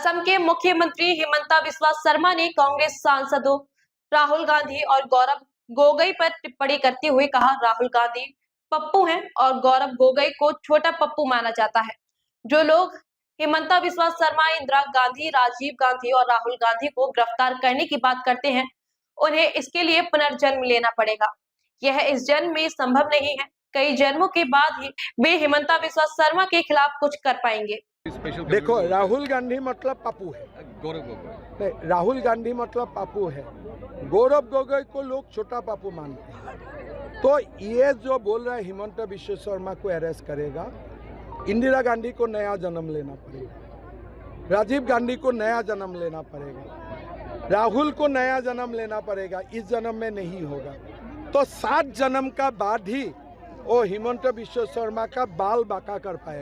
असम के मुख्यमंत्री हिमंता बिस्वा शर्मा ने कांग्रेस सांसदों राहुल गांधी और गौरव गोगोई पर टिप्पणी करते हुए कहा, राहुल गांधी पप्पू हैं और गौरव गोगोई को छोटा पप्पू माना जाता है। जो लोग हिमंता बिस्वा शर्मा, इंदिरा गांधी, राजीव गांधी और राहुल गांधी को गिरफ्तार करने की बात करते हैं, उन्हें इसके लिए पुनर्जन्म लेना पड़ेगा। यह इस जन्म में संभव नहीं है। कई जन्मों के बाद ही वे हिमंता बिस्वा शर्मा के खिलाफ कुछ कर पाएंगे। देखो, राहुल गांधी मतलब पप्पू है, गौरव गोगोई नहीं, राहुल गांधी मतलब पप्पू है। गौरव गोगोई को लोग छोटा पप्पू मानते हैं। तो ये जो बोल रहा है हिमंता बिस्वा शर्मा को अरेस्ट करेगा, इंदिरा गांधी को नया जन्म लेना पड़ेगा, राजीव गांधी को नया जन्म लेना पड़ेगा, राहुल को नया जन्म लेना पड़ेगा। इस जन्म में नहीं होगा तो 7 जन्म का बाद ही वो हिमंता बिस्वा शर्मा का बाल बांका कर पाएगा।